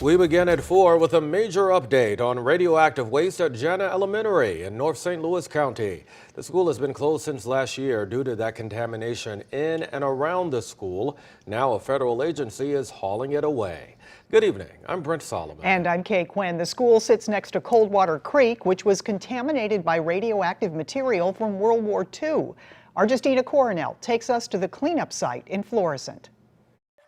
We begin at 4 with a major update on radioactive waste at Jana Elementary in North St. Louis County. The school has been closed since last year due to that contamination in and around the school. Now a federal agency is hauling it away. Good evening. I'm Brent Solomon. And I'm Kay Quinn. The school sits next to Coldwater Creek, which was contaminated by radioactive material from World War II. Our Justina Coronel takes us to the cleanup site in Florissant.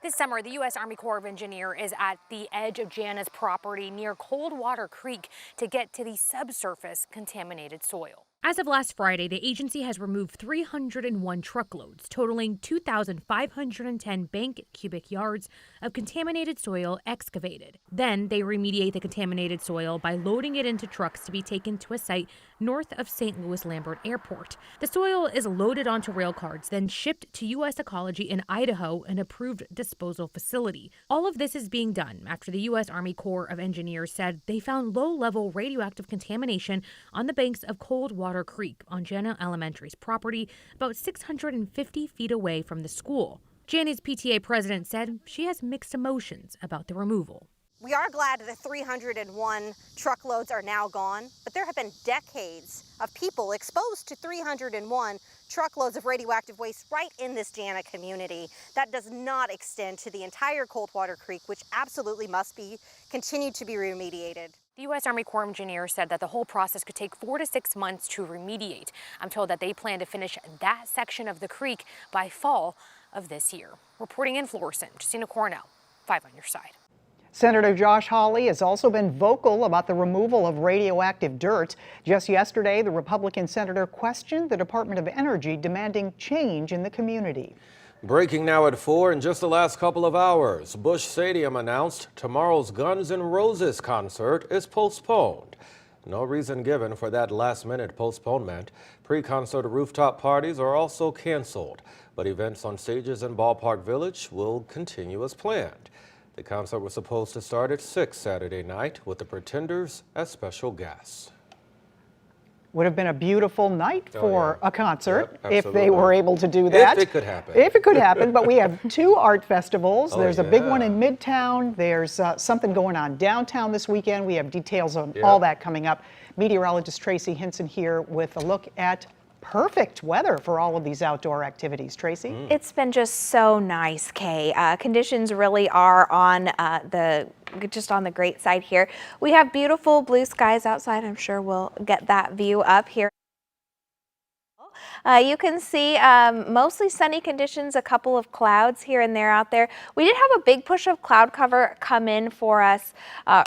This summer, the U.S. Army Corps of Engineers is at the edge of Jana's property near Coldwater Creek to get to the subsurface contaminated soil. As of last Friday, the agency has removed 301 truckloads, totaling 2,510 bank cubic yards of contaminated soil excavated. Then they remediate the contaminated soil by loading it into trucks to be taken to a site north of St. Louis Lambert Airport. The soil is loaded onto rail cars, then shipped to U.S. Ecology in Idaho, an approved disposal facility. All of this is being done after the U.S. Army Corps of Engineers said they found low-level radioactive contamination on the banks of Coldwater Creek on Jana Elementary's property, about 650 feet away from the school. Jana's PTA president said she has mixed emotions about the removal. We are glad that the 301 truckloads are now gone, but there have been decades of people exposed to 301 truckloads of radioactive waste right in this Jana community. That does not extend to the entire Coldwater Creek, which absolutely must be continued to be remediated. The U.S. Army Corps of Engineers said that the whole process could take 4 to 6 months to remediate. I'm told that they plan to finish that section of the creek by fall of this year. Reporting in Florissant, Justina Coronel, 5 on your side. Senator Josh Hawley has also been vocal about the removal of radioactive dirt. Just yesterday, the Republican senator questioned the Department of Energy, demanding change in the community. Breaking now at 4 in just the last couple of hours, Busch Stadium announced tomorrow's Guns N' Roses concert is postponed. No reason given for that last-minute postponement. Pre-concert rooftop parties are also canceled, but events on stages in Ballpark Village will continue as planned. The concert was supposed to start at 6 Saturday night with the Pretenders as special guests. Would have been a beautiful night for a concert if absolutely. they were able to do that. If it could happen. If it could happen, but we have 2 art festivals. There's a big one yeah. in Midtown. There's something going on downtown this weekend. We have details on all that coming up. Meteorologist Tracy Hinson here with a look at perfect weather for all of these outdoor activities. Tracy? It's been just so nice, Kay. Conditions really are on just on the great side here. We have beautiful blue skies outside. I'm sure we'll get that view up here. You can see mostly sunny conditions, a couple of clouds here and there out there. We did have a big push of cloud cover come in for us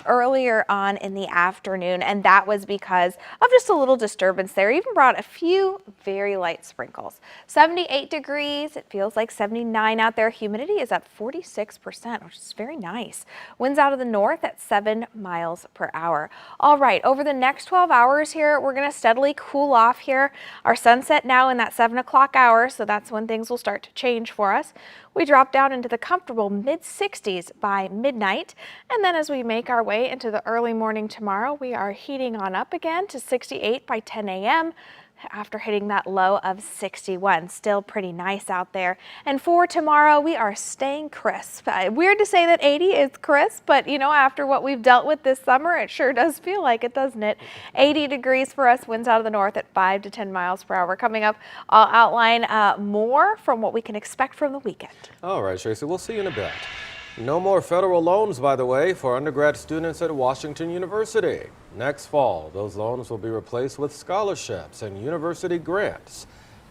earlier on in the afternoon, and that was because of just a little disturbance there. Even brought a few very light sprinkles. 78 degrees, it feels like 79 out there. Humidity is at 46%, which is very nice. Winds out of the north at 7 miles per hour. All right, over the next 12 hours here, we're going to steadily cool off here. Our sunset now in that 7 o'clock hour, so that's when things will start to change for us. We drop down into the comfortable mid-60s by midnight, and then as we make our way into the early morning tomorrow, we are heating on up again to 68 by 10 a.m. after hitting that low of 61. Still pretty nice out there. And for tomorrow, we are staying crisp. Weird to say that 80 is crisp, but you know, after what we've dealt with this summer, it sure does feel like it, doesn't it? 80 degrees for us, winds out of the north at 5 to 10 miles per hour. Coming up, I'll outline more from what we can expect from the weekend. All right, Tracy, we'll see you in a bit. No more federal loans, by the way, for undergrad students at Washington University. Next fall, those loans will be replaced with scholarships and university grants.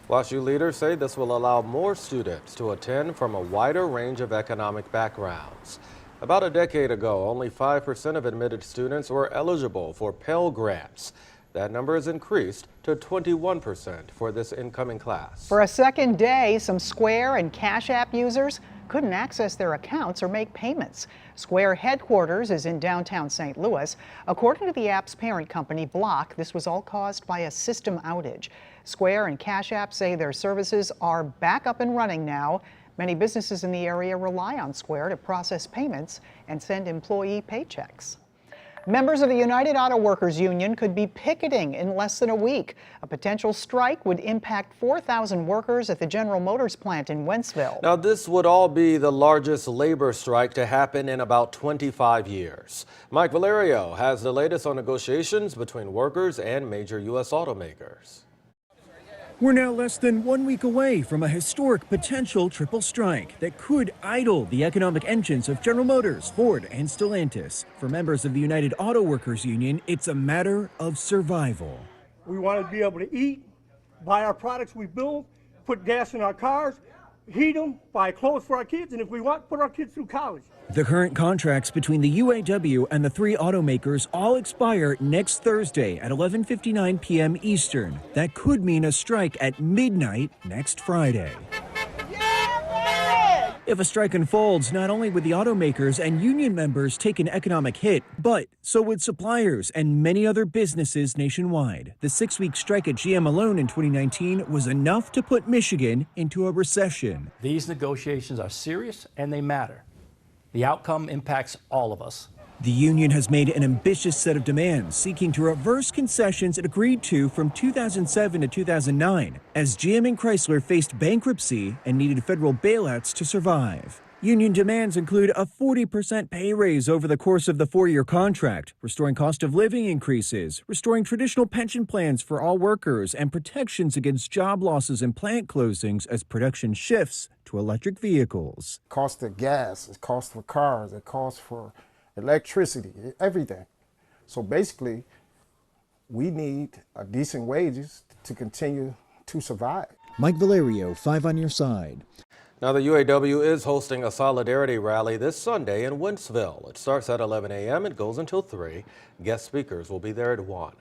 WashU leaders say this will allow more students to attend from a wider range of economic backgrounds. About a decade ago, only 5% of admitted students were eligible for Pell Grants. That number has increased to 21% for this incoming class. For a second day, some Square and Cash App users couldn't access their accounts or make payments. Square headquarters is in downtown St. Louis. According to the app's parent company, Block, this was all caused by a system outage. Square and Cash App say their services are back up and running now. Many businesses in the area rely on Square to process payments and send employee paychecks. Members of the United Auto Workers Union could be picketing in less than a week. A potential strike would impact 4,000 workers at the General Motors plant in Wentzville. Now, this would all be the largest labor strike to happen in about 25 years. Mike Valerio has the latest on negotiations between workers and major U.S. automakers. We're now less than 1 week away from a historic potential triple strike that could idle the economic engines of General Motors, Ford, and Stellantis. For members of the United Auto Workers Union, it's a matter of survival. We want to be able to eat, buy our products we build, put gas in our cars, heat them, buy clothes for our kids, and if we want, put our kids through college. The current contracts between the UAW and the three automakers all expire next Thursday at 11:59 p.m. Eastern. That could mean a strike at midnight next Friday. If a strike unfolds, not only would the automakers and union members take an economic hit, but so would suppliers and many other businesses nationwide. The 6-week strike at GM alone in 2019 was enough to put Michigan into a recession. These negotiations are serious and they matter. The outcome impacts all of us. The union has made an ambitious set of demands, seeking to reverse concessions it agreed to from 2007 to 2009, as GM and Chrysler faced bankruptcy and needed federal bailouts to survive. Union demands include a 40% pay raise over the course of the 4-year contract, restoring cost of living increases, restoring traditional pension plans for all workers, and protections against job losses and plant closings as production shifts to electric vehicles. Cost of gas, it costs for cars, it costs for electricity, everything. So basically, we need decent wages to continue to survive. Mike Valerio, 5 on your side. Now, the UAW is hosting a solidarity rally this Sunday in Wentzville. It starts at 11 a.m. and goes until 3. Guest speakers will be there at 1.